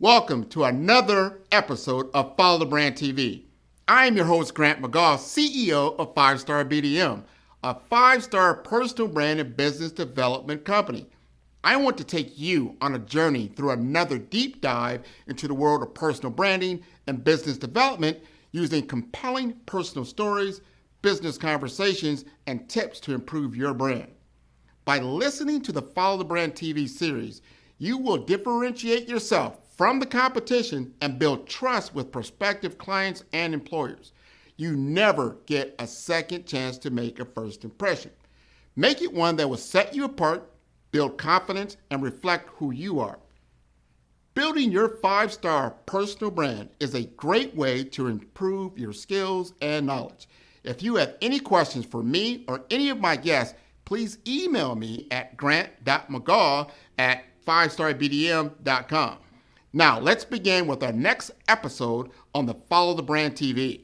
Welcome to another episode of Follow the Brand TV. I am your host, Grant McGaugh, CEO of 5-Star BDM, a 5-star personal brand and business development company. I want to take you on a journey through another deep dive into the world of personal branding and business development using compelling personal stories, business conversations, and tips to improve your brand. By listening to the Follow the Brand TV series, you will differentiate yourself from the competition and build trust with prospective clients and employers. You never get a second chance to make a first impression. Make it one that will set you apart, build confidence, and reflect who you are. Building your 5-star personal brand is a great way to improve your skills and knowledge. If you have any questions for me or any of my guests, please email me at grant.mcgaugh@5starbdm.com. Now, let's begin with our next episode on the Follow the Brand TV.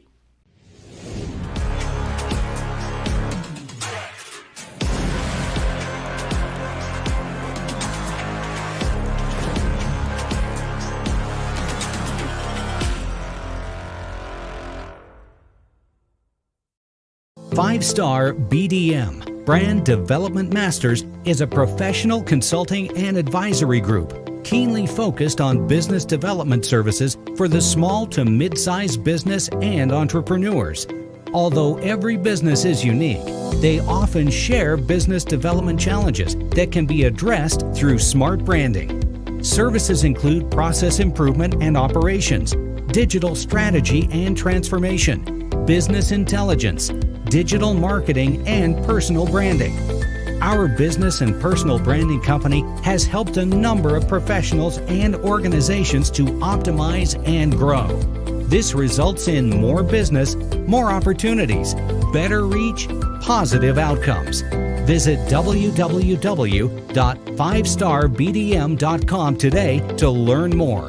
Five-Star BDM, Brand Development Masters, is a professional consulting and advisory group keenly focused on business development services for the small to mid-sized business and entrepreneurs. Although every business is unique, they often share business development challenges that can be addressed through smart branding. Services include process improvement and operations, digital strategy and transformation, business intelligence, digital marketing, and personal branding. Our business and personal branding company has helped a number of professionals and organizations to optimize and grow. This results in more business, more opportunities, better reach, positive outcomes. Visit www.5starbdm.com today to learn more.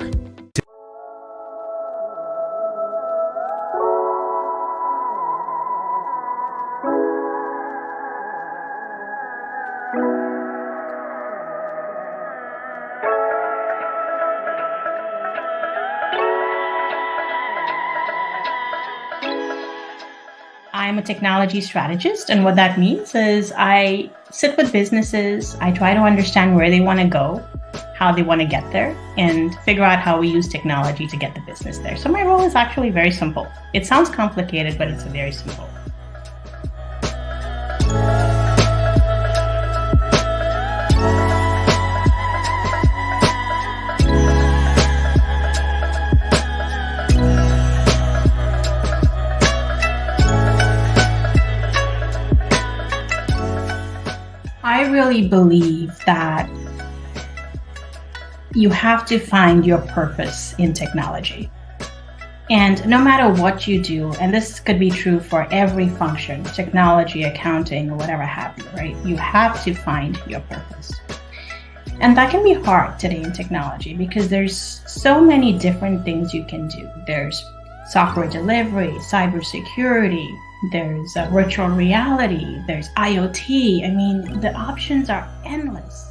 I'm a technology strategist, and what that means is I sit with businesses, I try to understand where they want to go, how they want to get there, and figure out how we use technology to get the business there. So my role is actually very simple. It sounds complicated, but it's very simple. I really believe that you have to find your purpose in technology. And no matter what you do, and this could be true for every function, technology, accounting, or whatever have you, right? You have to find your purpose. And that can be hard today in technology because there's so many different things you can do. There's software delivery, cybersecurity, there's virtual reality, there's IoT. I mean, the options are endless.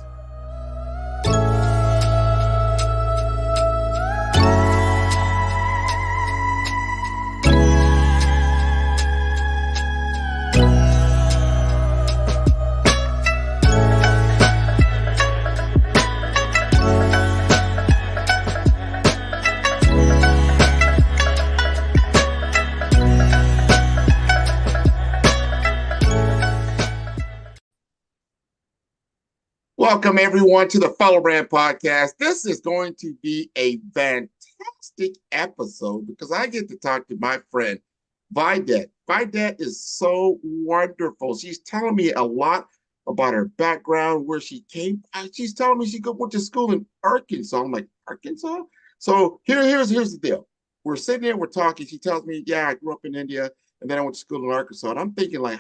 Welcome, everyone, to the Follow Brand Podcast. This is going to be a fantastic episode because I get to talk to my friend, Vidette. Vidette is so wonderful. She's telling me a lot about her background, where she came. She's telling me she went to school in Arkansas. I'm like, Arkansas? So here's the deal. We're sitting there, we're talking. She tells me, yeah, I grew up in India, and then I went to school in Arkansas. And I'm thinking, like,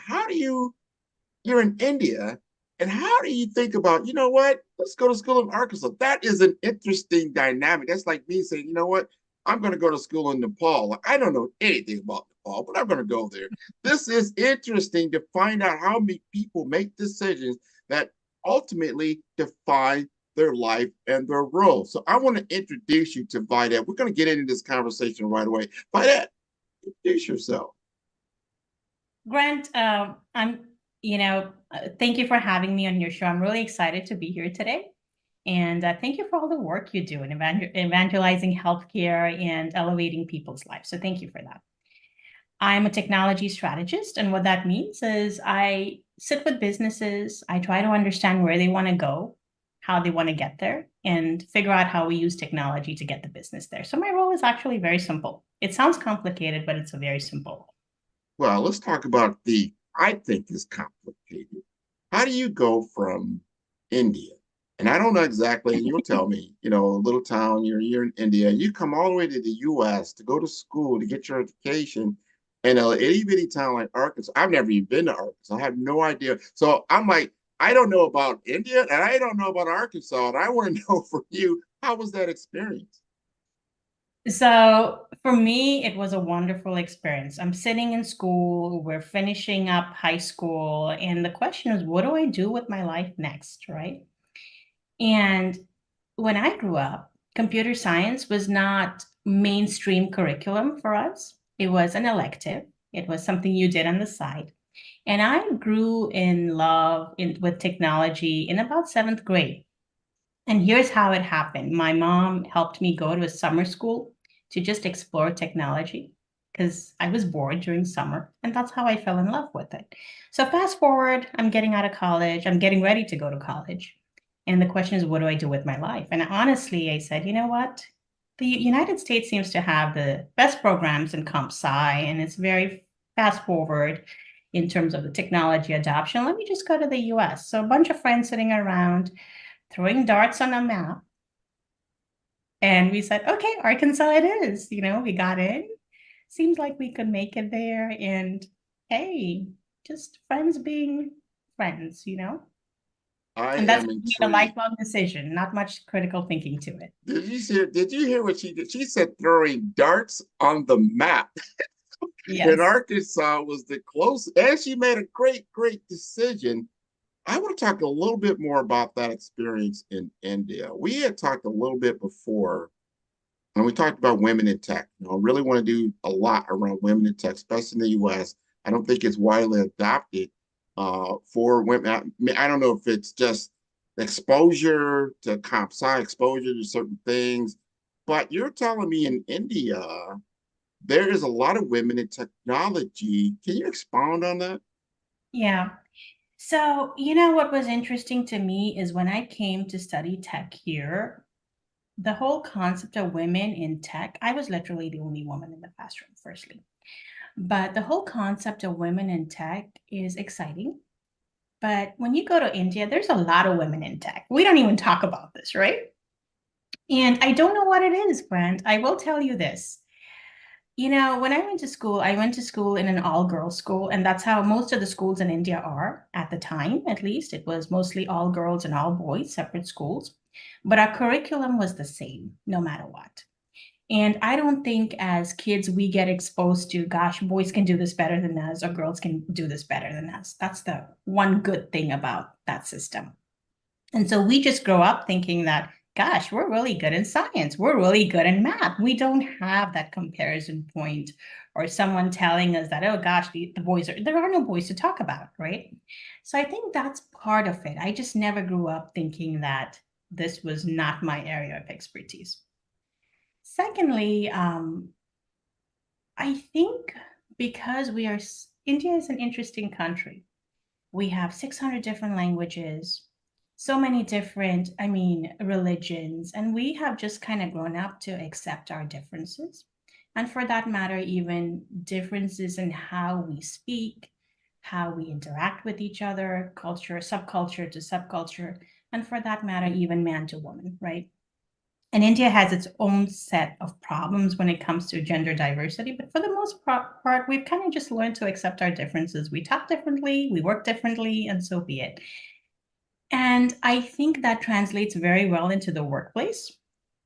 you're in India, and how do you think about, you know what, let's go to school in Arkansas? That is an interesting dynamic. That's like me saying, you know what, I'm going to go to school in Nepal. Like, I don't know anything about Nepal, but I'm going to go there. This is interesting to find out how many people make decisions that ultimately define their life and their role. So I want to introduce you to Vidette. We're going to get into this conversation right away. Vidette, introduce yourself. Grant, thank you for having me on your show. I'm really excited to be here today. And thank you for all the work you do in evangelizing healthcare and elevating people's lives. So thank you for that. I'm a technology strategist. And what that means is I sit with businesses, I try to understand where they want to go, how they want to get there, and figure out how we use technology to get the business there. So my role is actually very simple. It sounds complicated, but it's a very simple. Well, let's talk about I think is complicated. How do you go from India? And I don't know exactly, and you'll tell me, a little town, you're in India, and you come all the way to the US to go to school to get your education in a itty bitty town like Arkansas. I've never even been to Arkansas. I have no idea. So I'm like, I don't know about India and I don't know about Arkansas. And I want to know from you, how was that experience? So for me, it was a wonderful experience. I'm sitting in school, we're finishing up high school, and the question is, what do I do with my life next, right? And when I grew up, computer science was not mainstream curriculum for us. It was an elective. It was something you did on the side. And I grew in love with technology in about seventh grade. And here's how it happened. My mom helped me go to a summer school to just explore technology because I was bored during summer. And that's how I fell in love with it. So fast forward, I'm getting out of college. I'm getting ready to go to college. And the question is, what do I do with my life? And honestly, I said, you know what? The United States seems to have the best programs in comp sci, and it's very fast forward in terms of the technology adoption. Let me just go to the US. So a bunch of friends sitting around throwing darts on a map. And we said, okay, Arkansas it is. We got in. Seems like we could make it there. And hey, just friends being friends. I And that's am a intrigued. lifelong decision, not much critical thinking to it. Did you hear what she did? She said throwing darts on the map. And Yes. Arkansas was the closest, and she made a great decision. I want to talk a little bit more about that experience in India. We had talked a little bit before, and we talked about women in tech. I really want to do a lot around women in tech, especially in the US. I don't think it's widely adopted for women. I don't know if it's just exposure to comp sci, exposure to certain things, but you're telling me in India, there is a lot of women in technology. Can you expound on that? Yeah. So, what was interesting to me is when I came to study tech here, the whole concept of women in tech, I was literally the only woman in the classroom, firstly. But the whole concept of women in tech is exciting. But when you go to India, there's a lot of women in tech. We don't even talk about this, right? And I don't know what it is, Brent. I will tell you this. When I went to school in an all-girls school, and that's how most of the schools in India are at the time, at least. It was mostly all girls and all boys, separate schools. But our curriculum was the same, no matter what. And I don't think as kids we get exposed to, gosh, boys can do this better than us, or girls can do this better than us. That's the one good thing about that system. And so we just grow up thinking that, gosh, we're really good in science. We're really good in math. We don't have that comparison point or someone telling us that, oh gosh, the boys there are no boys to talk about, right? So I think that's part of it. I just never grew up thinking that this was not my area of expertise. Secondly, I think because India is an interesting country. We have 600 different languages, so many different, religions, and we have just kind of grown up to accept our differences. And for that matter, even differences in how we speak, how we interact with each other, culture, subculture to subculture, and for that matter, even man to woman, right? And India has its own set of problems when it comes to gender diversity, but for the most part, we've kind of just learned to accept our differences. We talk differently, we work differently, and so be it. And I think that translates very well into the workplace.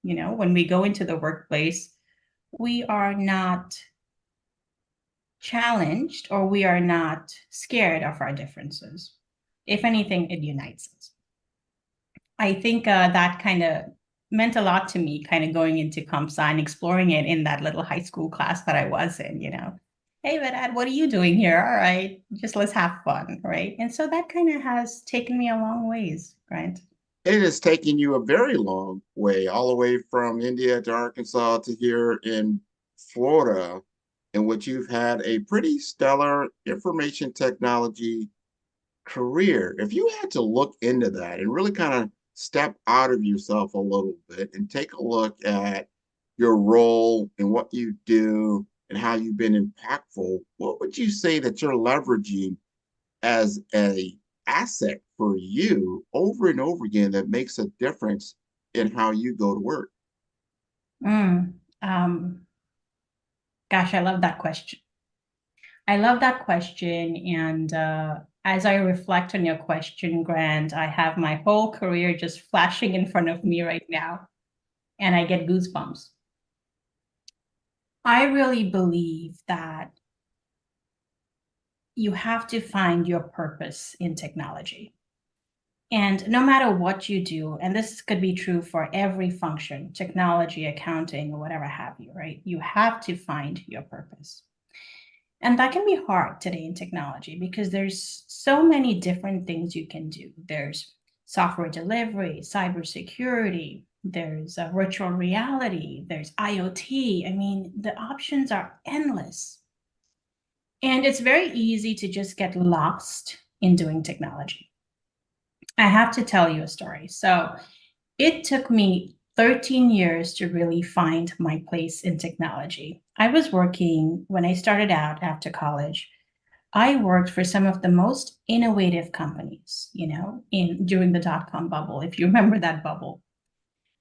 When we go into the workplace, we are not challenged or we are not scared of our differences. If anything, it unites us. I think that kind of meant a lot to me, kind of going into CompSci and exploring it in that little high school class that I was in, Hey, Vedad, what are you doing here? All right, just let's have fun, right? And so that kind of has taken me a long ways, right? It has taken you a very long way, all the way from India to Arkansas to here in Florida, in which you've had a pretty stellar information technology career. If you had to look into that and really kind of step out of yourself a little bit and take a look at your role and what you do and how you've been impactful, what would you say that you're leveraging as a asset for you over and over again that makes a difference in how you go to work? Mm, um, gosh, I love that question. I love that question. And as I reflect on your question, Grant, I have my whole career just flashing in front of me right now, and I get goosebumps. I really believe that you have to find your purpose in technology. And no matter what you do, and this could be true for every function, technology, accounting, or whatever have you, right? You have to find your purpose. And that can be hard today in technology because there's so many different things you can do. There's software delivery, cybersecurity, there's virtual reality, there's IoT. I mean, the options are endless. And it's very easy to just get lost in doing technology. I have to tell you a story. So it took me 13 years to really find my place in technology. I was working when I started out after college. I worked for some of the most innovative companies, in during the dot-com bubble, if you remember that bubble,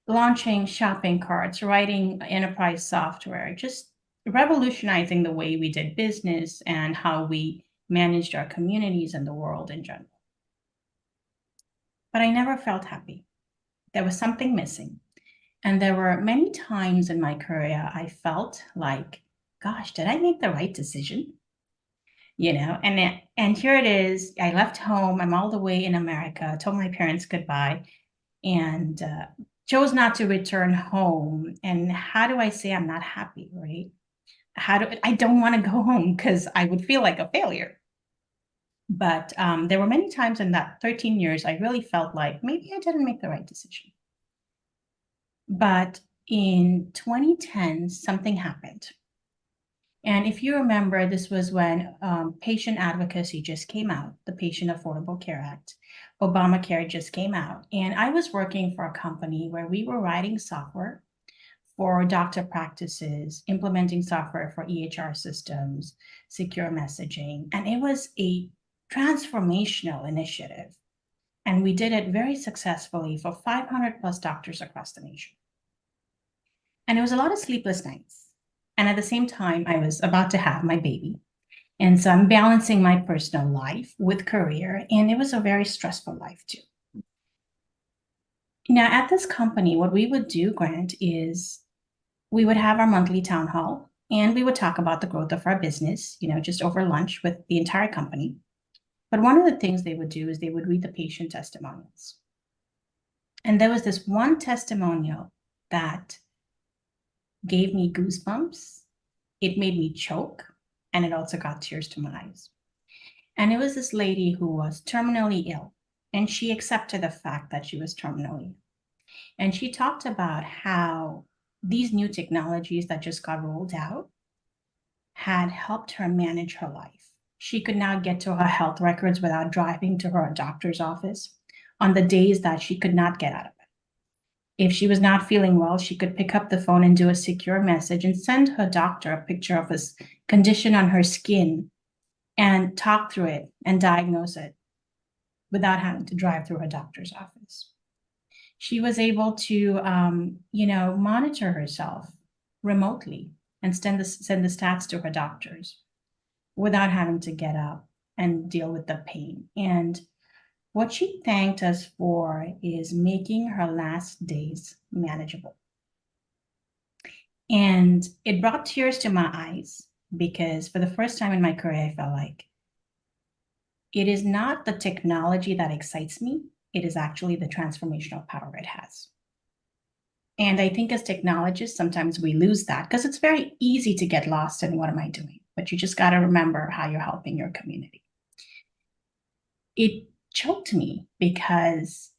launching shopping carts, writing enterprise software, just revolutionizing the way we did business and how we managed our communities and the world in general. But I never felt happy. There was something missing. And there were many times in my career I felt like, gosh, did I make the right decision? And here it is. I left home. I'm all the way in America. Told my parents goodbye, and chose not to return home. And how do I say I'm not happy, right? I don't want to go home because I would feel like a failure. But there were many times in that 13 years I really felt like maybe I didn't make the right decision. But in 2010, something happened. And if you remember, this was when patient advocacy just came out, the Patient Affordable Care Act. Obamacare just came out. And I was working for a company where we were writing software for doctor practices, implementing software for EHR systems, secure messaging. And it was a transformational initiative. And we did it very successfully for 500 plus doctors across the nation. And it was a lot of sleepless nights. And at the same time, I was about to have my baby. And so I'm balancing my personal life with career. And it was a very stressful life too. Now, at this company, what we would do, Grant, is we would have our monthly town hall and we would talk about the growth of our business, just over lunch with the entire company. But one of the things they would do is they would read the patient testimonials. And there was this one testimonial that gave me goosebumps. It made me choke, and it also got tears to my eyes. And it was this lady who was terminally ill, and she accepted the fact that she was terminally ill. And she talked about how these new technologies that just got rolled out had helped her manage her life. She could now get to her health records without driving to her doctor's office on the days that she could not get out of it. If she was not feeling well, she could pick up the phone and do a secure message and send her doctor a picture of a condition on her skin and talk through it and diagnose it without having to drive through her doctor's office. She was able to, monitor herself remotely and send the stats to her doctors without having to get up and deal with the pain. And what she thanked us for is making her last days manageable. And it brought tears to my eyes because for the first time in my career, I felt like it is not the technology that excites me. it is actually the transformational power it has. And I think as technologists, sometimes we lose that because it's very easy to get lost in what am I doing? But you just got to remember how you're helping your community. It choked me because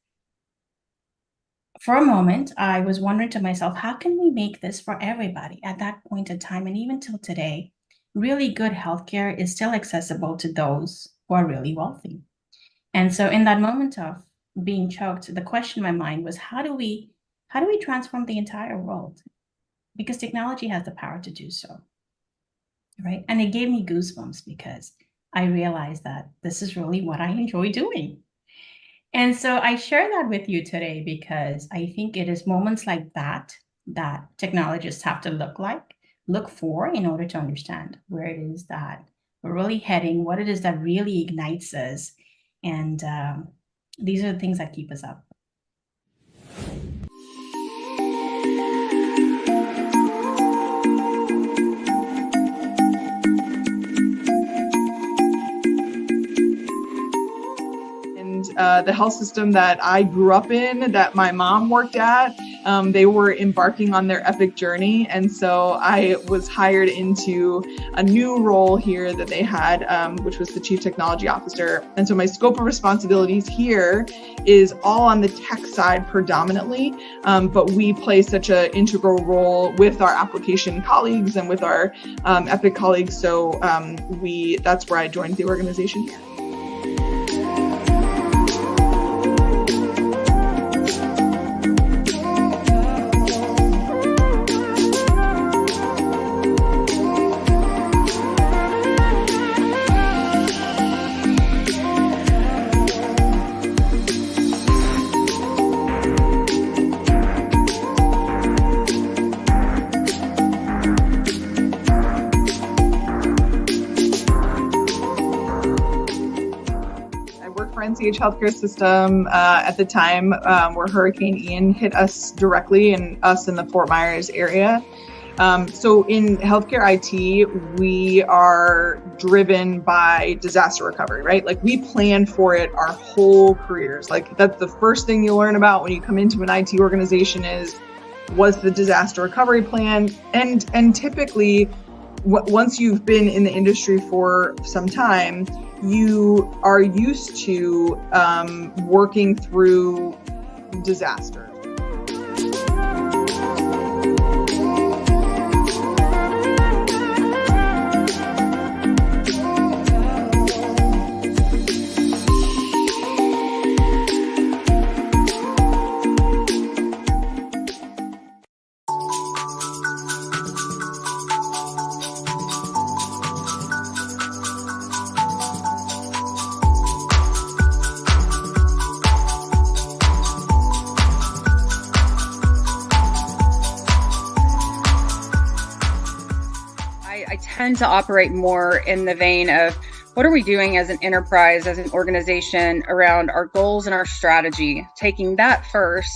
for a moment, I was wondering to myself, how can we make this for everybody at that point in time? And even till today, really good healthcare is still accessible to those who are really wealthy. And so in that moment of being choked, the question in my mind was, how do we transform the entire world? Because technology has the power to do so, right? And it gave me goosebumps because I realized that this is really what I enjoy doing. And so I share that with you today because I think it is moments like that that technologists have to look for in order to understand where it is that we're really heading, what it is that really ignites us. And these are the things that keep us up. The health system that I grew up in, that my mom worked at, they were embarking on their epic journey. And so I was hired into a new role here that they had, which was the Chief Technology Officer. And so my scope of responsibilities here is all on the tech side predominantly, but we play such an integral role with our application colleagues and with our Epic colleagues. So that's where I joined the organization here. NCH healthcare system at the time where Hurricane Ian hit us directly and us in the Fort Myers area. So in healthcare IT, we are driven by disaster recovery, right? Like we plan for it our whole careers. Like that's the first thing you learn about when you come into an IT organization is what's the disaster recovery plan? And typically, once you've been in the industry for some time, you are used to working through disasters. I tend to operate more in the vein of what are we doing as an enterprise, as an organization around our goals and our strategy, taking that first,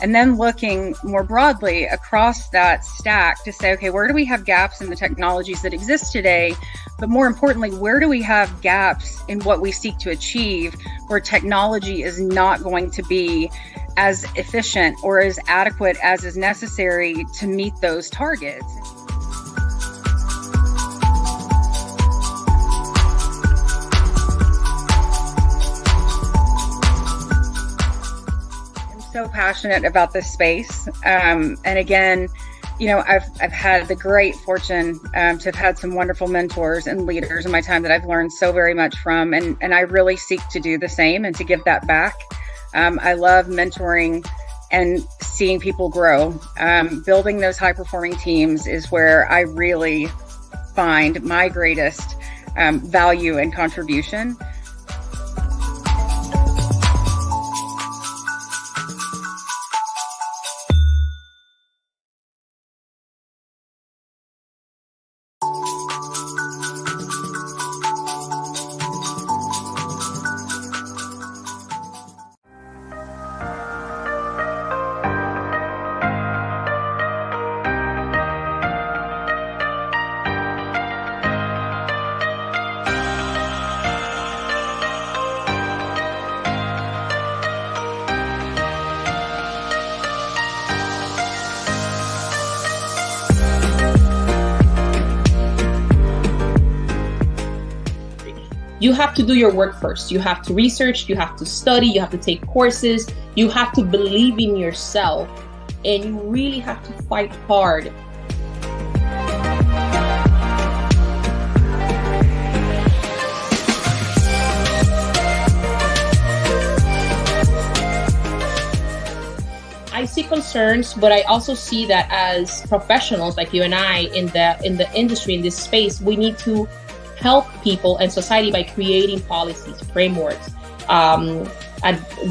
and then looking more broadly across that stack to say, okay, where do we have gaps in the technologies that exist today? But more importantly, where do we have gaps in what we seek to achieve where technology is not going to be as efficient or as adequate as is necessary to meet those targets? So passionate about this space. And again, you know, I've had the great fortune to have had some wonderful mentors and leaders in my time that I've learned so very much from. And I really seek to do the same and to give that back. I love mentoring and seeing people grow. Building those high performing teams is where I really find my greatest value and contribution. you have to do your work first. You have to research, you have to study, you have to take courses, you have to believe in yourself, and you really have to fight hard. I see concerns, but I also see that as professionals like you and I in the industry, in this space, we need to help people and society by creating policies, frameworks, and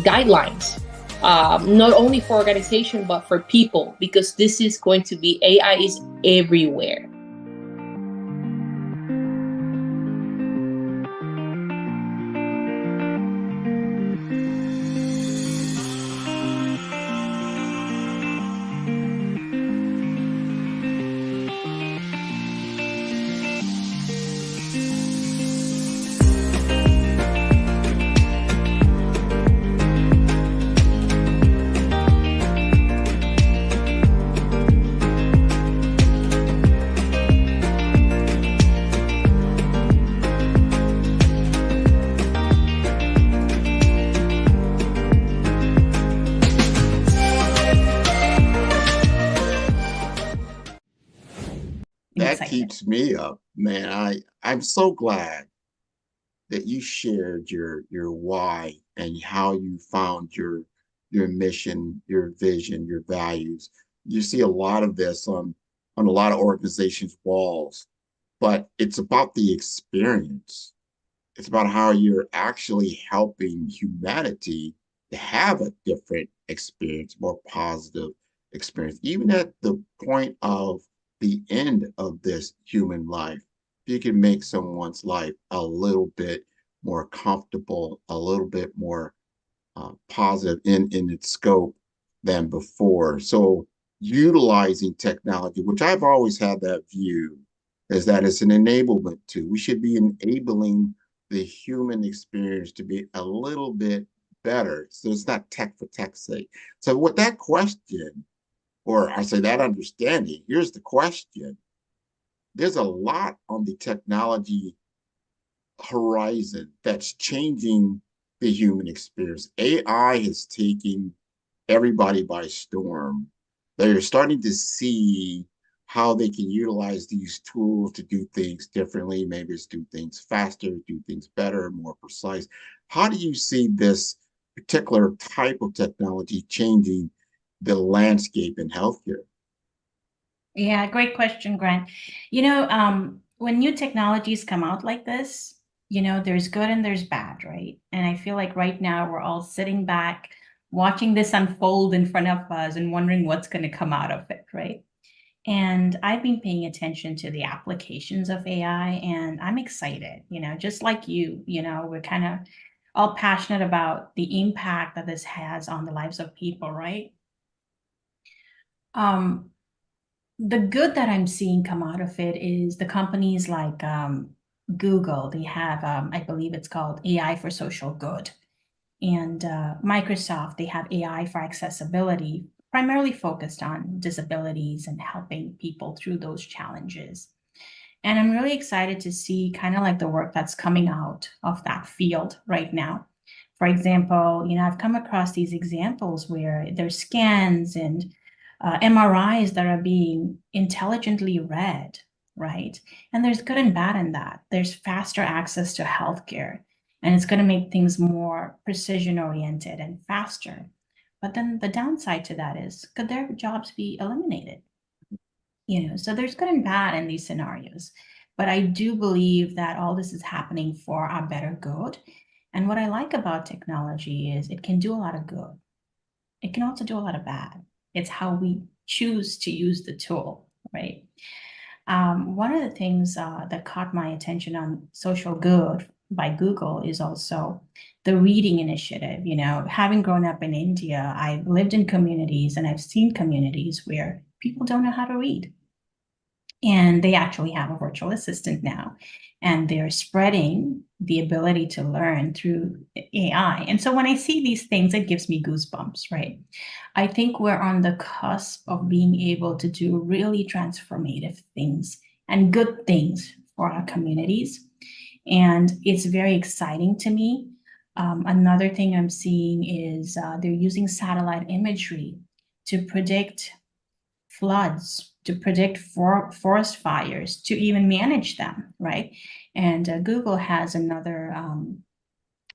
guidelines, not only for organization, but for people, because this is going to be, AI is everywhere. That Excited. keeps me up, man. I'm so glad that you shared your why and how you found your mission, your vision, your values. You see a lot of this on a lot of organizations' walls, but it's about the experience. It's about how you're actually helping humanity to have a different experience, more positive experience, even at the point of the end of this human life. If you can make someone's life a little bit more comfortable, a little bit more positive in its scope than before. So utilizing technology, which I've always had that view, is that it's an enablement tool. We should be enabling the human experience to be a little bit better. So it's not tech for tech's sake. So with that question, or I say that understanding, here's the question. There's a lot on the technology horizon that's changing the human experience. AI is taking everybody by storm. They're starting to see how they can utilize these tools to do things differently. Maybe it's do things faster, do things better, more precise. How do you see this particular type of technology changing the landscape in healthcare? Yeah, great question, Grant. When new technologies come out like this, there's good and there's bad, right? And I feel like right now we're all sitting back, watching this unfold in front of us and wondering what's going to come out of it, right? And I've been paying attention to the applications of AI, and I'm excited, just like we're kind of all passionate about the impact that this has on the lives of people, right? The good that I'm seeing come out of it is the companies like Google. They have, I believe it's called AI for Social Good. And Microsoft, they have AI for accessibility, primarily focused on disabilities and helping people through those challenges. And I'm really excited to see kind of like the work that's coming out of that field right now. For example, I've come across these examples where there's scans and MRIs that are being intelligently read, right? And there's good and bad in that. There's faster access to healthcare, and it's going to make things more precision oriented and faster. But then the downside to that is, could their jobs be eliminated? So there's good and bad in these scenarios. But I do believe that all this is happening for our better good. And what I like about technology is it can do a lot of good. It can also do a lot of bad. It's how we choose to use the tool, right? One of the things that caught my attention on Social Good by Google is also the reading initiative. Having grown up in India, I've lived in communities and I've seen communities where people don't know how to read. And they actually have a virtual assistant now, and they're spreading the ability to learn through AI. And so when I see these things, it gives me goosebumps, right? I think we're on the cusp of being able to do really transformative things and good things for our communities. And it's very exciting to me. Another thing I'm seeing is they're using satellite imagery to predict floods, to predict forest fires, to even manage them, right? And Google has another,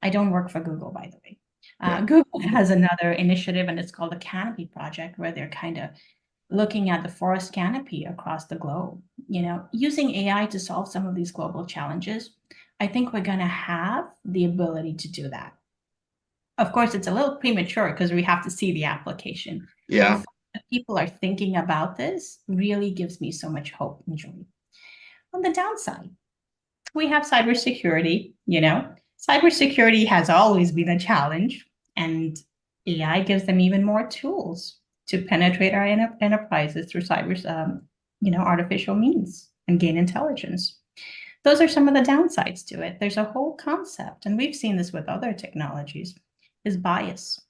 I don't work for Google, by the way. Google has another initiative, and it's called the Canopy Project, where they're kind of looking at the forest canopy across the globe, using AI to solve some of these global challenges. I think we're going to have the ability to do that. Of course, it's a little premature because we have to see the application. Yeah. People are thinking about this really gives me so much hope and joy. On the downside, we have cybersecurity. Cybersecurity has always been a challenge, and AI gives them even more tools to penetrate our enterprises through artificial means and gain intelligence. Those are some of the downsides to it. There's a whole concept, and we've seen this with other technologies, is bias.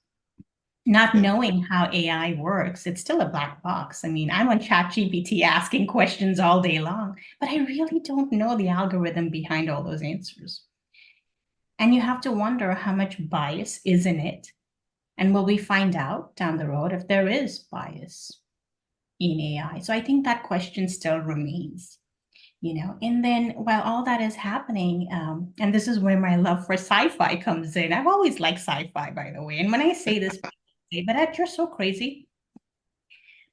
Not knowing how AI works, it's still a black box. I mean, I'm on ChatGPT asking questions all day long, but I really don't know the algorithm behind all those answers. And you have to wonder how much bias is in it. And will we find out down the road if there is bias in AI? So I think that question still remains, And then while all that is happening, and this is where my love for sci-fi comes in. I've always liked sci-fi, by the way. And when I say this, but Ed, you're so crazy.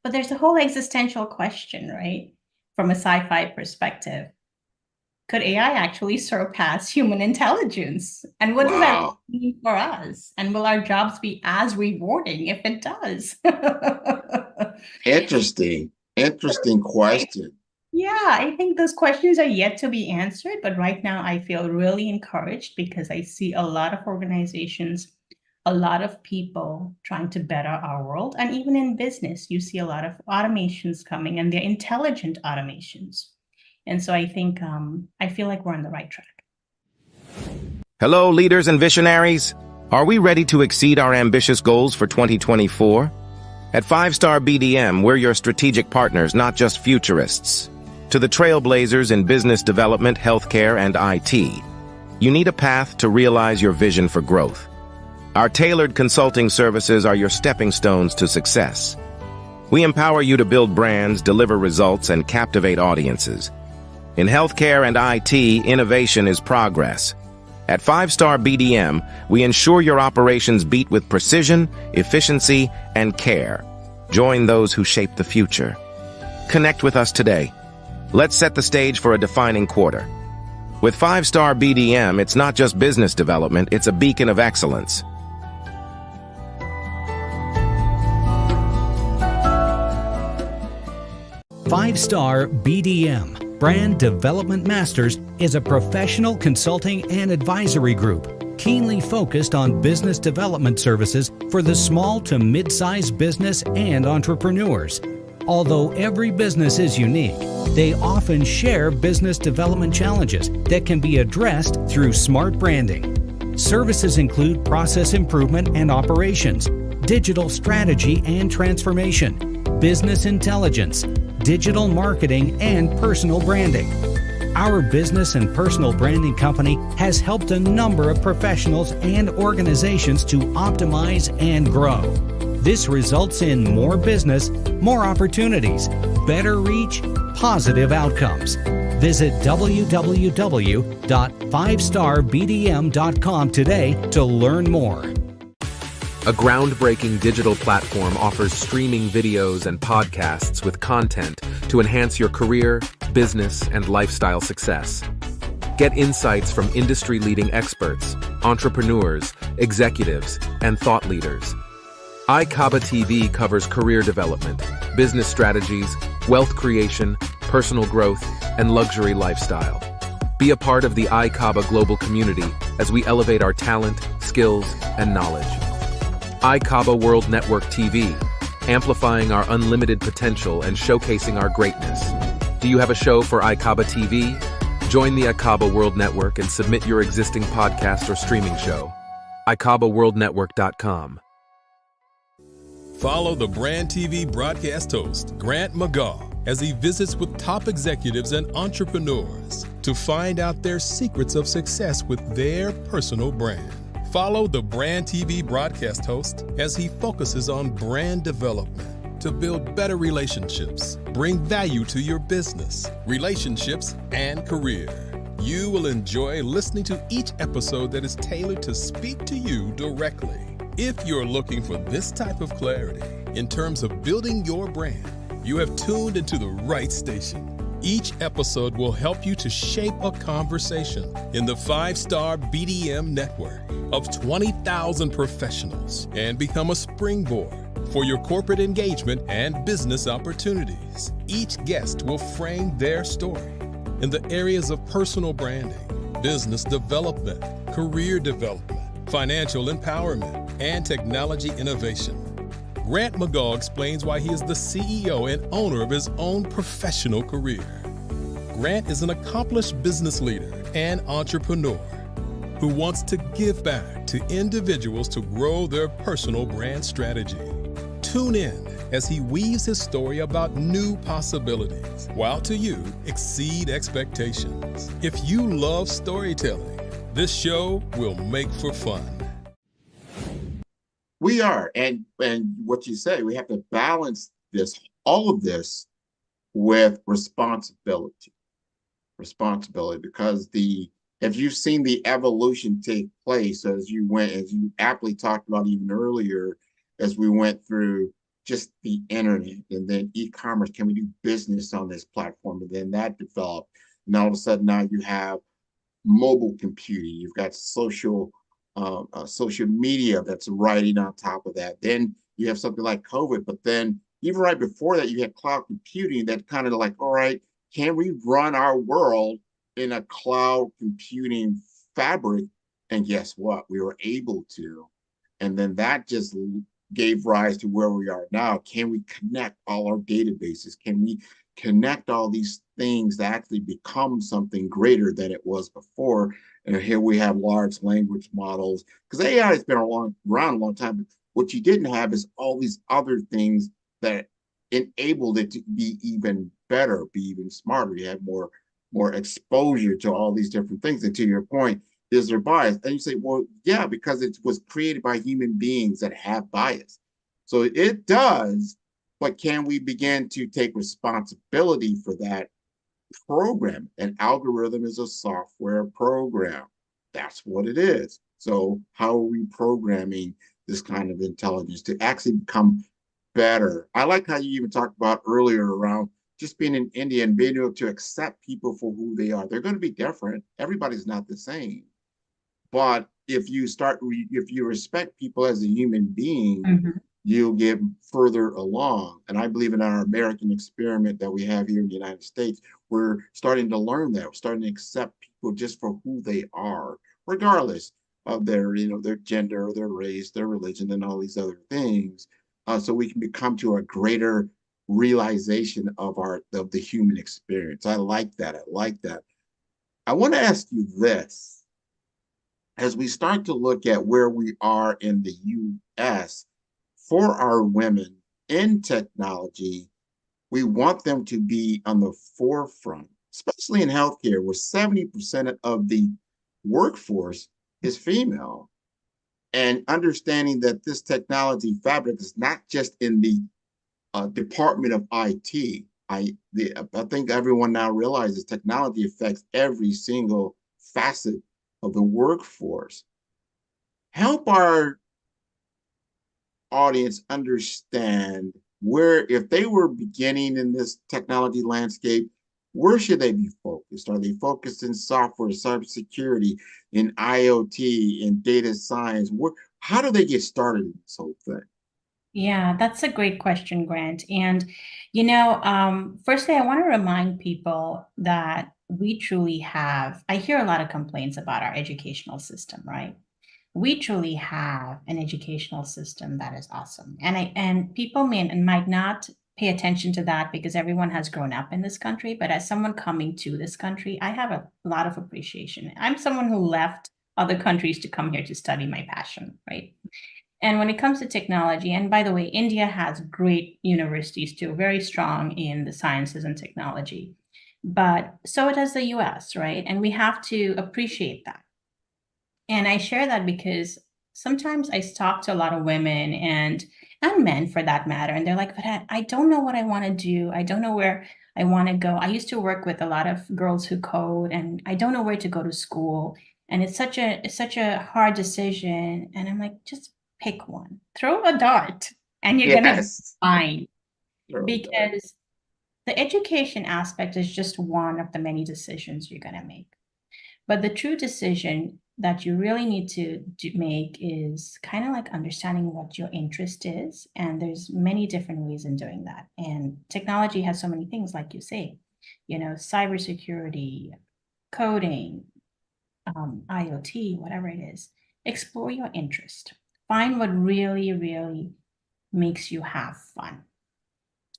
But there's a whole existential question, right? From a sci-fi perspective. Could AI actually surpass human intelligence? And what does that mean for us? And will our jobs be as rewarding if it does? Interesting question. Yeah, I think those questions are yet to be answered. But right now, I feel really encouraged because I see a lot of organizations, a lot of people trying to better our world. And even in business, you see a lot of automations coming, and they're intelligent automations. And so I think, I feel like we're on the right track. Hello, leaders and visionaries. Are we ready to exceed our ambitious goals for 2024? At 5-Star BDM, we're your strategic partners, not just futurists. To the trailblazers in business development, healthcare, and IT, you need a path to realize your vision for growth. Our tailored consulting services are your stepping stones to success. We empower you to build brands, deliver results, and captivate audiences. In healthcare and IT, innovation is progress. At 5-Star BDM, we ensure your operations beat with precision, efficiency, and care. Join those who shape the future. Connect with us today. Let's set the stage for a defining quarter. With 5-Star BDM, it's not just business development, it's a beacon of excellence. Five-Star BDM, Brand Development Masters, is a professional consulting and advisory group keenly focused on business development services for the small to mid-sized business and entrepreneurs. Although every business is unique, they often share business development challenges that can be addressed through smart branding. Services include process improvement and operations, digital strategy and transformation, business intelligence, digital marketing, and personal branding. Our business and personal branding company has helped a number of professionals and organizations to optimize and grow. This results in more business, more opportunities, better reach, positive outcomes. Visit www.5starbdm.com today to learn more. A groundbreaking digital platform offers streaming videos and podcasts with content to enhance your career, business, and lifestyle success. Get insights from industry-leading experts, entrepreneurs, executives, and thought leaders. iCaba TV covers career development, business strategies, wealth creation, personal growth, and luxury lifestyle. Be a part of the iCaba global community as we elevate our talent, skills, and knowledge. iCaba World Network TV, amplifying our unlimited potential and showcasing our greatness. Do you have a show for iCaba TV? Join the iCaba World Network and submit your existing podcast or streaming show. iCabaWorldNetwork.com. Follow the Brand TV broadcast host, Grant McGaw, as he visits with top executives and entrepreneurs to find out their secrets of success with their personal brand. Follow the Brand TV broadcast host as he focuses on brand development to build better relationships, bring value to your business, relationships, and career. You will enjoy listening to each episode that is tailored to speak to you directly. If you're looking for this type of clarity in terms of building your brand, you have tuned into the right station. Each episode will help you to shape a conversation in the 5-Star BDM network of 20,000 professionals and become a springboard for your corporate engagement and business opportunities. Each guest will frame their story in the areas of personal branding, business development, career development, financial empowerment, and technology innovation. Grant McGaugh explains why he is the CEO and owner of his own professional career. Grant is an accomplished business leader and entrepreneur who wants to give back to individuals to grow their personal brand strategy. Tune in as he weaves his story about new possibilities, while to you exceed expectations. If you love storytelling, this show will make for fun. We are, and what you say, we have to balance all of this with responsibility, because if you've seen the evolution take place as you aptly talked about even earlier, as we went through just the internet and then e-commerce, can we do business on this platform? And then that developed, and all of a sudden now you have mobile computing, you've got social media that's riding on top of that. Then you have something like COVID, but then even right before that, you had cloud computing that kind of like, all right, can we run our world in a cloud computing fabric? And guess what? We were able to. And then that just gave rise to where we are now. Can we connect all our databases? Can we connect all these things to actually become something greater than it was before? And here we have large language models, because AI has been around a long time. But what you didn't have is all these other things that enabled it to be even better, be even smarter. You have more exposure to all these different things. And to your point, is there bias? And you say, well, yeah, because it was created by human beings that have bias. So it does, but can we begin to take responsibility for that program? An algorithm is a software program. That's what it is. So how are we programming this kind of intelligence to actually become better? I like how you even talked about earlier around just being in India and being able to accept people for who they are. They're going to be different. Everybody's not the same. But if you respect people as a human being, you'll get further along. And I believe in our American experiment that we have here in the United States, we're starting to learn that. We're starting to accept people just for who they are, regardless of their gender, their race, their religion, and all these other things. So we can come to a greater realization of the human experience. I like that. I want to ask you this. As we start to look at where we are in the U.S., for our women in technology, we want them to be on the forefront, especially in healthcare, where 70% of the workforce is female. And understanding that this technology fabric is not just in the Department of IT. I think everyone now realizes technology affects every single facet of the workforce. Help our audience understand where, if they were beginning in this technology landscape, where should they be focused? Are they focused in software, cybersecurity, in IoT, in data science? How do they get started in this whole thing? Yeah, that's a great question, Grant. And, firstly, I want to remind people that we truly have, I hear a lot of complaints about our educational system, right? We truly have an educational system that is awesome. And people might not pay attention to that because everyone has grown up in this country. But as someone coming to this country, I have a lot of appreciation. I'm someone who left other countries to come here to study my passion, right? And when it comes to technology, and by the way, India has great universities too, very strong in the sciences and technology. But so does the US, right? And we have to appreciate that. And I share that because sometimes I talk to a lot of women and men for that matter, and they're like, but I don't know what I want to do. I don't know where I want to go. I used to work with a lot of girls who code, and I don't know where to go to school. And it's such a hard decision. And I'm like, just pick one, throw a dart, and you're gonna be fine. Because the education aspect is just one of the many decisions you're gonna make. But the true decision that you really need to make is kind of like understanding what your interest is. And there's many different ways in doing that. And technology has so many things, like you say, cybersecurity, coding, IoT, whatever it is. Explore your interest. Find what really, really makes you have fun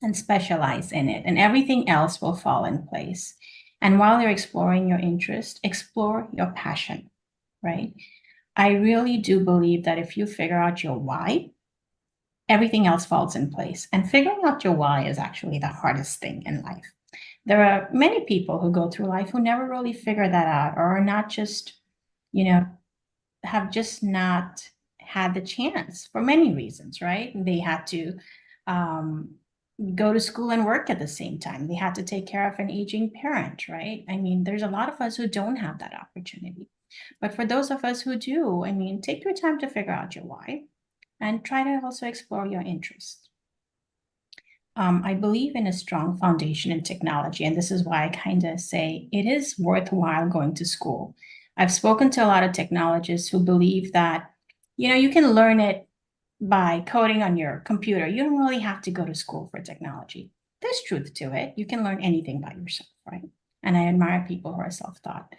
and specialize in it. And everything else will fall in place. And while you're exploring your interest, explore your passion, right? I really do believe that if you figure out your why, everything else falls in place. And figuring out your why is actually the hardest thing in life. There are many people who go through life who never really figure that out, or are not just, have just not had the chance for many reasons, right? They had to go to school and work at the same time. They had to take care of an aging parent, right? I mean, there's a lot of us who don't have that opportunity. But for those of us who do, I mean, take your time to figure out your why and try to also explore your interests. I believe in a strong foundation in technology, and this is why I kind of say it is worthwhile going to school. I've spoken to a lot of technologists who believe that, you can learn it by coding on your computer. You don't really have to go to school for technology. There's truth to it. You can learn anything by yourself, right? And I admire people who are self-taught.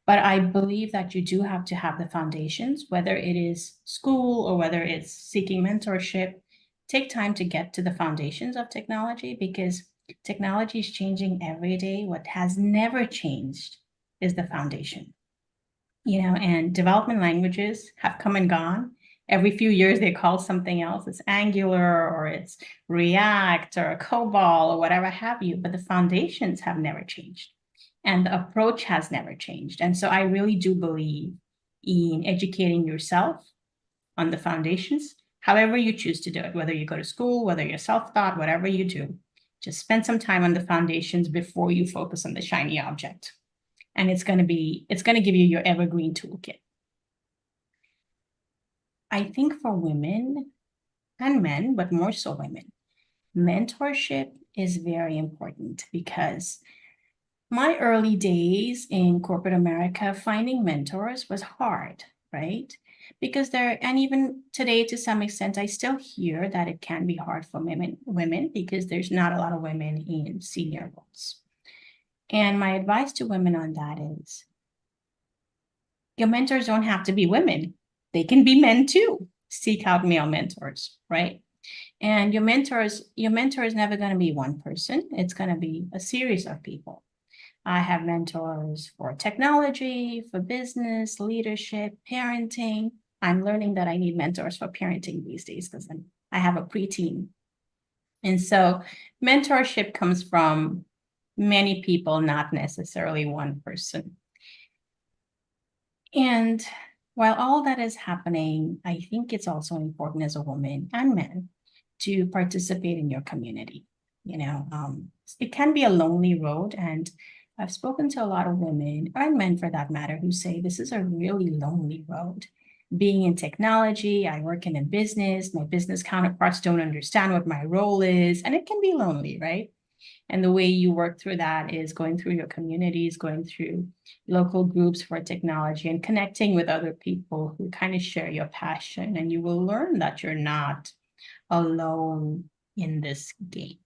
But I believe that you do have to have the foundations, whether it is school or whether it's seeking mentorship. Take time to get to the foundations of technology, because technology is changing every day. What has never changed is the foundation. And development languages have come and gone. Every few years they call something else. It's Angular or it's React or COBOL or whatever have you, but the foundations have never changed. And the approach has never changed. And so I really do believe in educating yourself on the foundations, however you choose to do it, whether you go to school, whether you're self-taught, whatever you do, just spend some time on the foundations before you focus on the shiny object. And it's going to give you your evergreen toolkit. I think for women and men, but more so women, mentorship is very important, because my early days in corporate America, finding mentors was hard, right? Because and even today, to some extent, I still hear that it can be hard for women because there's not a lot of women in senior roles. And my advice to women on that is, your mentors don't have to be women. They can be men too. Seek out male mentors, right? And your mentor is never going to be one person. It's going to be a series of people. I have mentors for technology, for business, leadership, parenting. I'm learning that I need mentors for parenting these days because I have a preteen. And so mentorship comes from many people, not necessarily one person. And while all that is happening, I think it's also important as a woman and man to participate in your community. It can be a lonely road, and I've spoken to a lot of women and men for that matter who say this is a really lonely road. Being in technology, I work in a business, my business counterparts don't understand what my role is, and it can be lonely, right? And the way you work through that is going through your communities, going through local groups for technology, and connecting with other people who kind of share your passion. And you will learn that you're not alone in this game.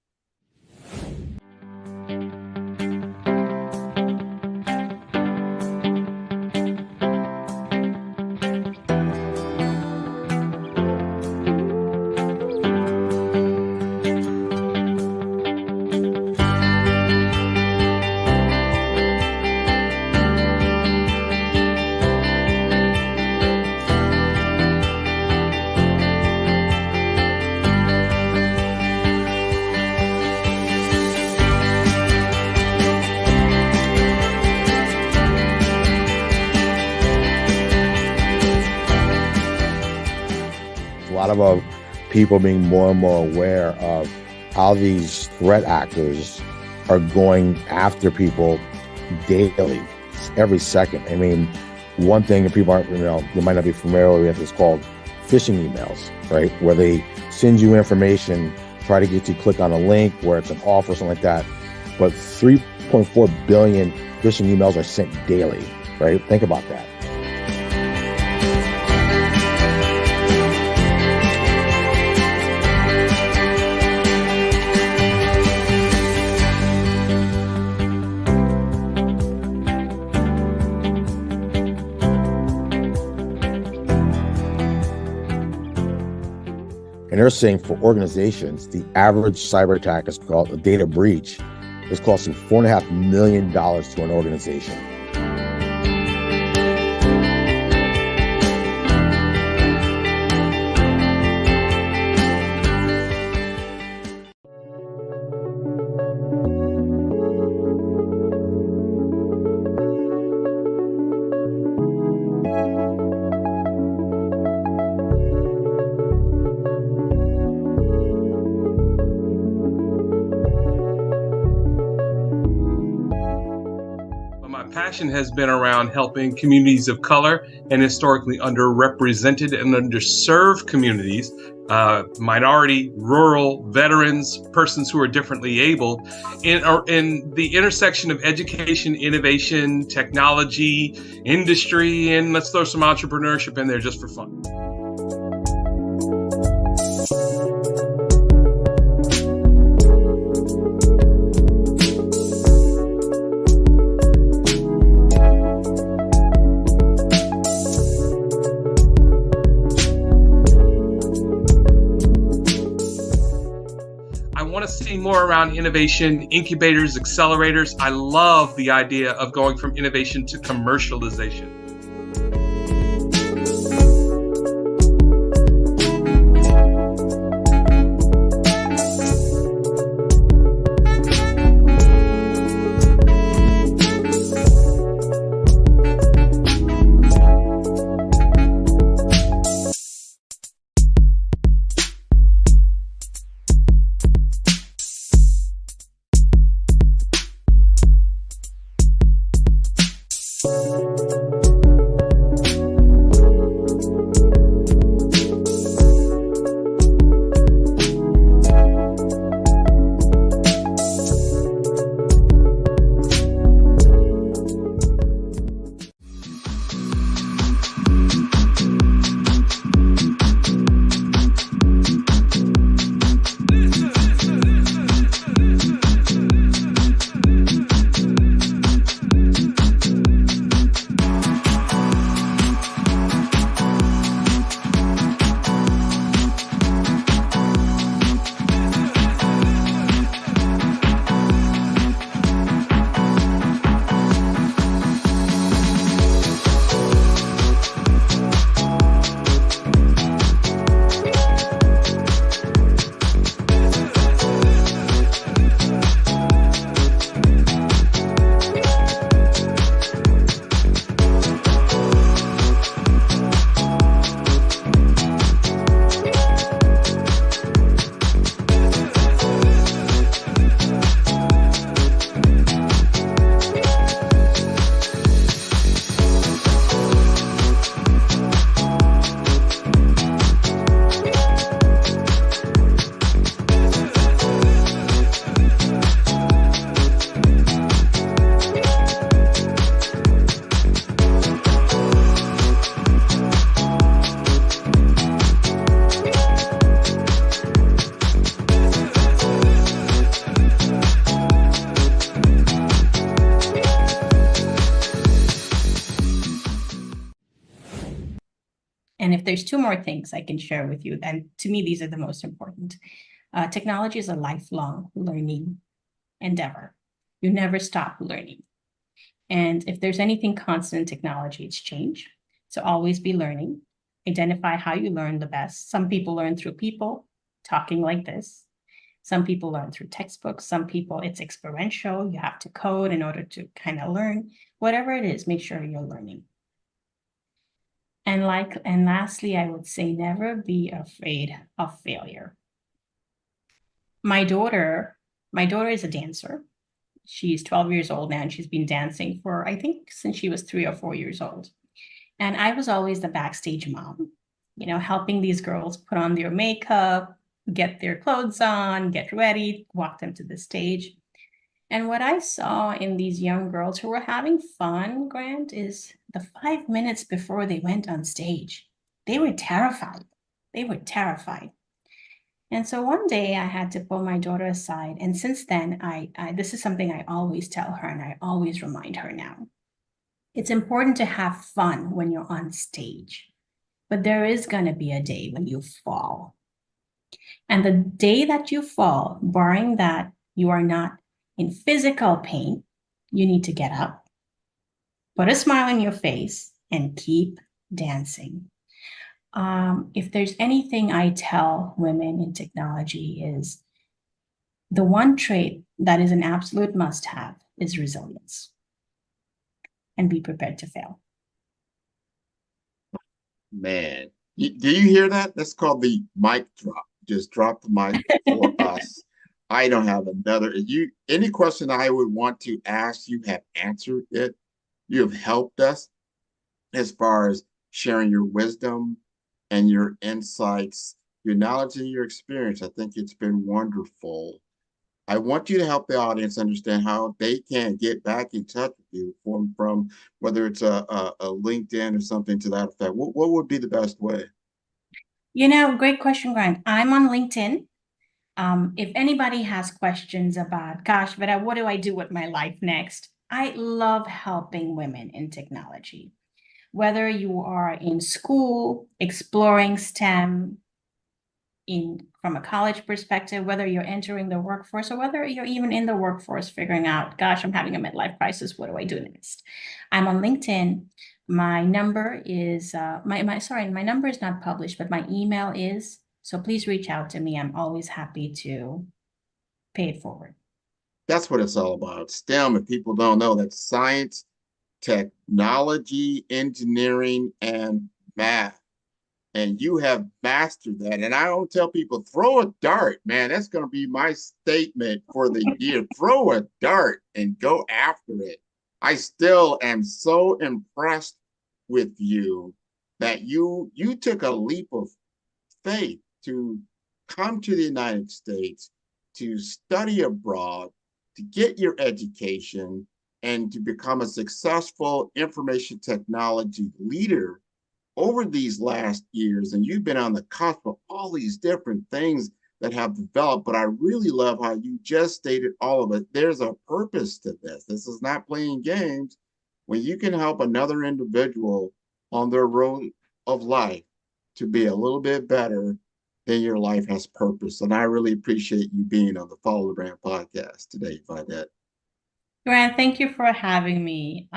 lot of people being more and more aware of how these threat actors are going after people daily, every second. I mean, one thing that people aren't, they might not be familiar with is called phishing emails, right? Where they send you information, try to get you to click on a link where it's an offer or something like that. But 3.4 billion phishing emails are sent daily, right? Think about that. And they're saying for organizations, the average cyber attack is called a data breach, is costing $4.5 million to an organization. Passion has been around helping communities of color and historically underrepresented and underserved communities, minority, rural, veterans, persons who are differently able, in the intersection of education, innovation, technology, industry, and let's throw some entrepreneurship in there just for fun. See more around innovation, incubators, accelerators. I love the idea of going from innovation to commercialization. And if there's two more things I can share with you, and to me, these are the most important. Technology is a lifelong learning endeavor. You never stop learning. And if there's anything constant in technology, it's change. So always be learning. Identify how you learn the best. Some people learn through people talking like this. Some people learn through textbooks. Some people, it's experiential. You have to code in order to kind of learn. Whatever it is, make sure you're learning. And lastly, I would say never be afraid of failure. My daughter is a dancer. She's 12 years old now, and she's been dancing for, I think, since she was 3 or 4 years old. And I was always the backstage mom, helping these girls put on their makeup, get their clothes on, get ready, walk them to the stage. And what I saw in these young girls who were having fun, Grant, is the 5 minutes before they went on stage, they were terrified. They were terrified. And so one day I had to pull my daughter aside. And since then, I this is something I always tell her, and I always remind her now. It's important to have fun when you're on stage, but there is going to be a day when you fall. And the day that you fall, barring that you are not in physical pain, you need to get up, put a smile on your face, and keep dancing. If there's anything I tell women in technology is the one trait that is an absolute must-have is resilience, and be prepared to fail. Man, do you hear that? That's called the mic drop. Just drop the mic for us. I don't have another. Any question I would want to ask, you have answered it. You have helped us as far as sharing your wisdom and your insights, your knowledge and your experience. I think it's been wonderful. I want you to help the audience understand how they can get back in touch with you from whether it's a LinkedIn or something to that effect. What would be the best way? Great question, Grant. I'm on LinkedIn. If anybody has questions about, gosh, but what do I do with my life next? I love helping women in technology. Whether you are in school, exploring STEM, from a college perspective, whether you're entering the workforce, or whether you're even in the workforce figuring out, gosh, I'm having a midlife crisis, what do I do next? I'm on LinkedIn. My number is, my number is not published, but my email is, so please reach out to me. I'm always happy to pay it forward. That's what it's all about. STEM, if people don't know, that's science, technology, engineering, and math. And you have mastered that. And I don't tell people, throw a dart, man. That's going to be my statement for the year. Throw a dart and go after it. I still am so impressed with you that you took a leap of faith to come to the United States, to study abroad, to get your education, and to become a successful information technology leader over these last years. And you've been on the cusp of all these different things that have developed, but I really love how you just stated all of it. There's a purpose to this. This is not playing games. When you can help another individual on their road of life to be a little bit better, then your life has purpose. And I really appreciate you being on the Follow the Brand podcast today, Vidette. Grant, thank you for having me.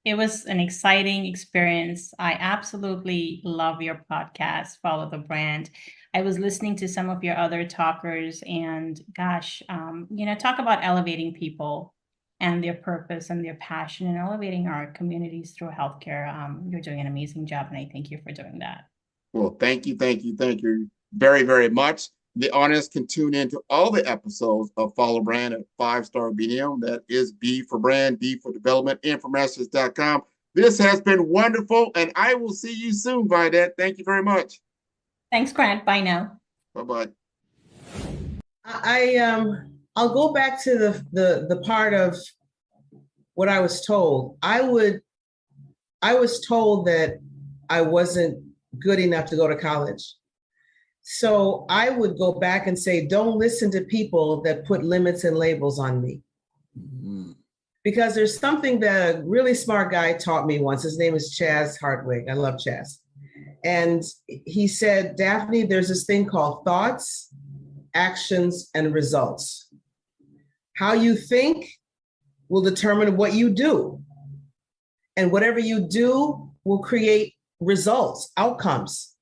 It was an exciting experience. I absolutely love your podcast, Follow the Brand. I was listening to some of your other talkers, and gosh, talk about elevating people and their purpose and their passion, and elevating our communities through healthcare. You're doing an amazing job, and I thank you for doing that. Well, thank you very, very much. The audience can tune into all the episodes of Follow Brand at 5-Star BDM. That is B for Brand, D for Development, Informations.com. This has been wonderful, and I will see you soon, Vidette. Thank you very much. Thanks, Grant. Bye now. Bye-bye. I'll go back to the part of what I was told. I was told that I wasn't good enough to go to college. So I would go back and say, don't listen to people that put limits and labels on me. Mm-hmm. Because there's something that a really smart guy taught me once. His name is Chaz Hartwig. I love Chaz. And he said, Daphne, there's this thing called thoughts, actions, and results. How you think will determine what you do. And whatever you do will create results, outcomes.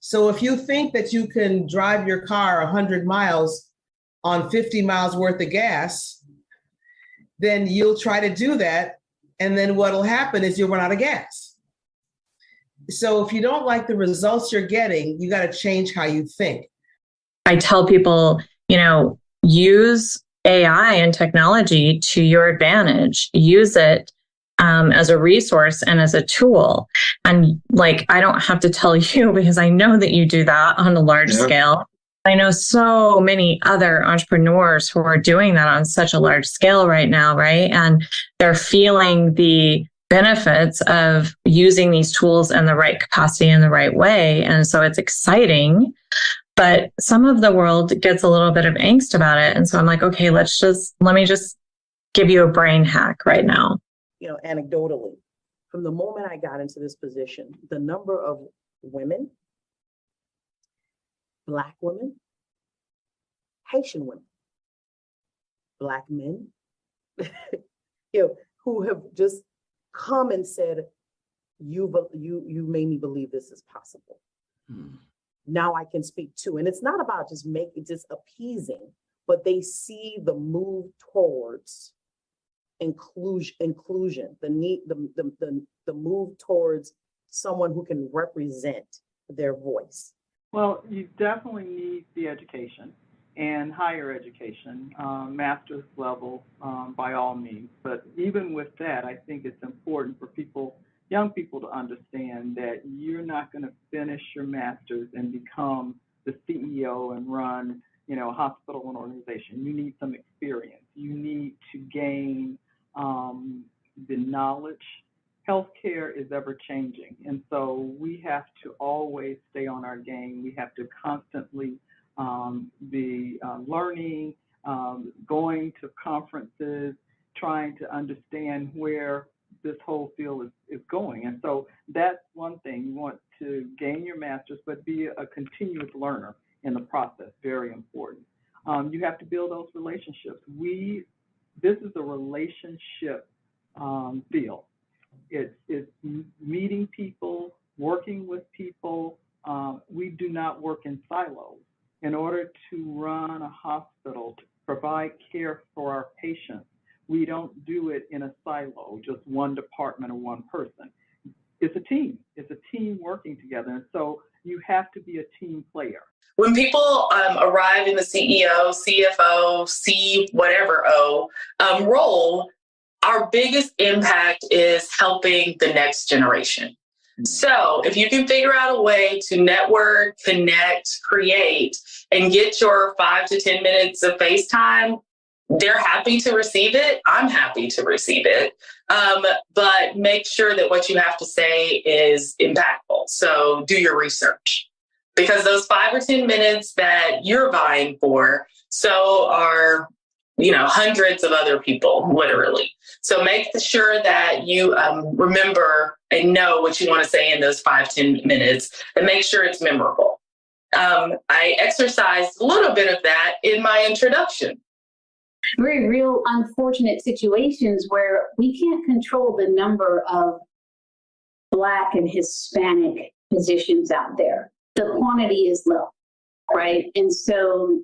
So if you think that you can drive your car 100 miles on 50 miles worth of gas, then you'll try to do that. And then what'll happen is you'll run out of gas. So if you don't like the results you're getting, you got to change how you think. I tell people, use AI and technology to your advantage. Use it as a resource and as a tool. And I don't have to tell you, because I know that you do that on a large scale. I know so many other entrepreneurs who are doing that on such a large scale right now, right? And they're feeling the benefits of using these tools in the right capacity in the right way. And so it's exciting, but some of the world gets a little bit of angst about it. And so I'm like, okay, let me just give you a brain hack right now. Anecdotally, from the moment I got into this position, the number of women, Black women, Haitian women, Black men, who have just come and said, you made me believe this is possible. Now I can speak too. And it's not about just appeasing, but they see the move towards inclusion, the need, the move towards someone who can represent their voice. Well, you definitely need the education and higher education, master's level, by all means. But even with that, I think it's important for young people to understand that you're not going to finish your master's and become the CEO and run, a hospital and organization. You need some experience. You need to gain the knowledge. Healthcare is ever changing. And so we have to always stay on our game. We have to constantly be learning, going to conferences, trying to understand where this whole field is going. And so that's one thing. You want to gain your master's, but be a continuous learner in the process. Very important. You have to build those relationships. This is a relationship field. It's meeting people, working with people. We do not work in silos. In order to run a hospital, to provide care for our patients, we don't do it in a silo, just one department or one person. It's a team. It's a team working together. And so you have to be a team player. When people arrive in the CEO, CFO, C whatever role, our biggest impact is helping the next generation. So if you can figure out a way to network, connect, create, and get your 5 to 10 minutes of FaceTime, they're happy to receive it. I'm happy to receive it. But make sure that what you have to say is impactful. So do your research. Because those 5 or 10 minutes that you're vying for, so are, hundreds of other people, literally. So make sure that you remember and know what you want to say in those 5-10 minutes, and make sure it's memorable. I exercised a little bit of that in my introduction. Very real unfortunate situations where we can't control the number of Black and Hispanic physicians out there. The quantity is low, right? And so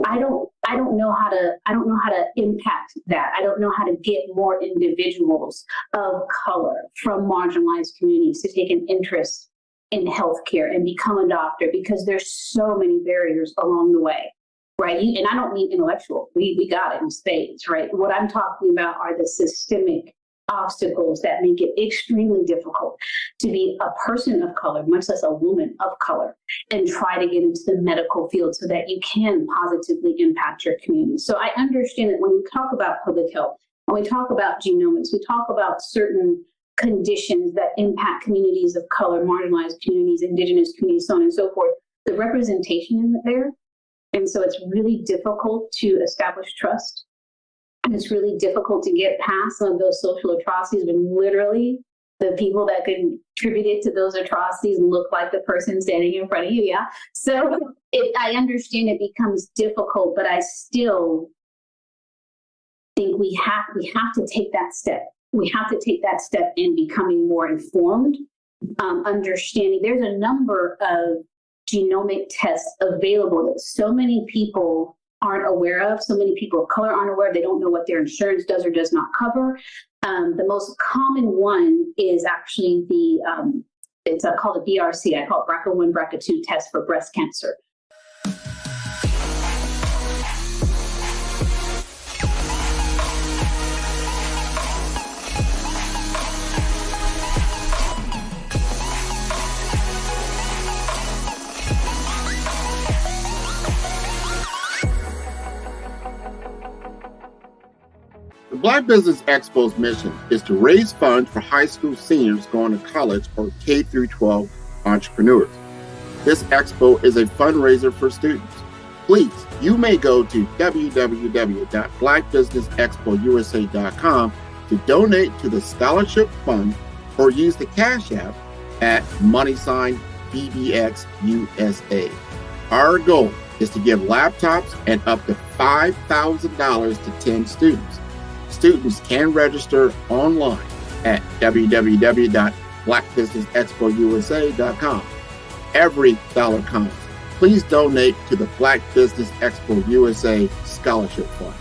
I don't know how to impact that. I don't know how to get more individuals of color from marginalized communities to take an interest in healthcare and become a doctor, because there's so many barriers along the way, right? And I don't mean intellectual. We got it in spades, right? What I'm talking about are the systemic obstacles that make it extremely difficult to be a person of color, much less a woman of color, and try to get into the medical field so that you can positively impact your community. So I understand that when we talk about public health, when we talk about genomics, we talk about certain conditions that impact communities of color, marginalized communities, indigenous communities, so on and so forth. The representation isn't there. And so it's really difficult to establish trust. And it's really difficult to get past some of those social atrocities when literally the people that contributed to those atrocities look like the person standing in front of you. Yeah. So I understand it becomes difficult, but I still think we have to take that step. We have to take that step in becoming more informed, understanding there's a number of genomic tests available that so many people aren't aware of. So many people of color aren't aware. They don't know what their insurance does or does not cover. The most common one is actually the It's called a BRC. I call it BRCA1, BRCA2 test for breast cancer. The Black Business Expo's mission is to raise funds for high school seniors going to college or K through 12 entrepreneurs. This expo is a fundraiser for students. Please, you may go to www.blackbusinessexpousa.com to donate to the scholarship fund or use the Cash App at $BBXUSA. Our goal is to give laptops and up to $5,000 to 10 students. Students can register online at www.blackbusinessexpousa.com. Every dollar counts. Please donate to the Black Business Expo USA Scholarship Fund.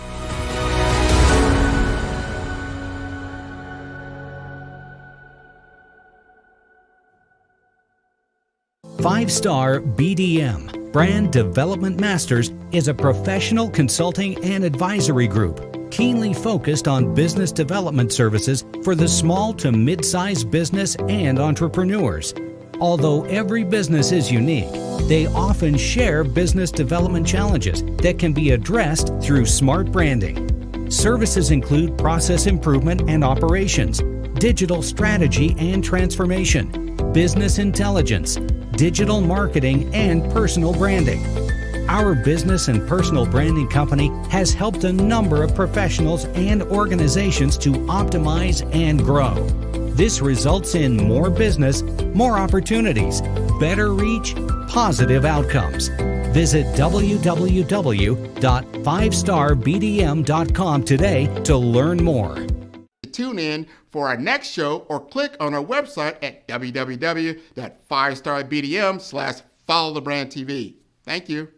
Five-Star BDM, Brand Development Masters, is a professional consulting and advisory group keenly focused on business development services for the small to mid-sized business and entrepreneurs. Although every business is unique, they often share business development challenges that can be addressed through smart branding. Services include process improvement and operations, digital strategy and transformation, business intelligence, digital marketing, and personal branding. Our business and personal branding company has helped a number of professionals and organizations to optimize and grow. This results in more business, more opportunities, better reach, positive outcomes. Visit www.fivestarbdm.com today to learn more. Tune in for our next show or click on our website at www.fivestarbdm/followthebrandtv. Thank you.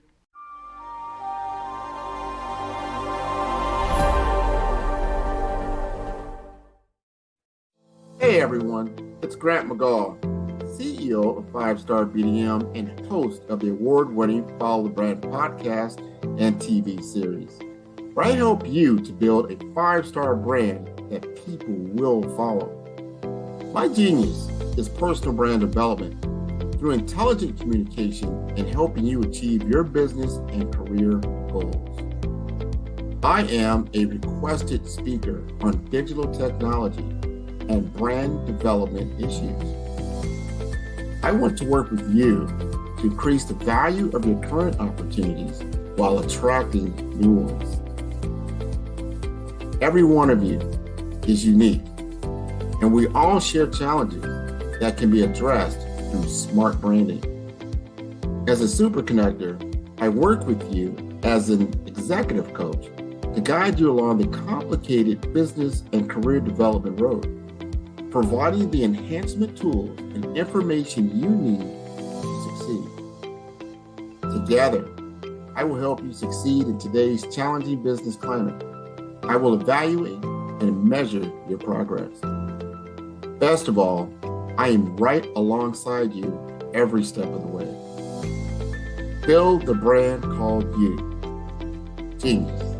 Hey everyone, it's Grant McGaugh, CEO of 5-Star BDM and host of the award-winning Follow the Brand podcast and TV series, where I help you to build a 5-star brand that people will follow. My genius is personal brand development through intelligent communication and helping you achieve your business and career goals. I am a requested speaker on digital technology and brand development issues. I want to work with you to increase the value of your current opportunities while attracting new ones. Every one of you is unique, and we all share challenges that can be addressed through smart branding. As a super connector, I work with you as an executive coach to guide you along the complicated business and career development road, providing the enhancement tools and information you need to succeed. Together, I will help you succeed in today's challenging business climate. I will evaluate and measure your progress. Best of all, I am right alongside you every step of the way. Build the brand called you. Genius.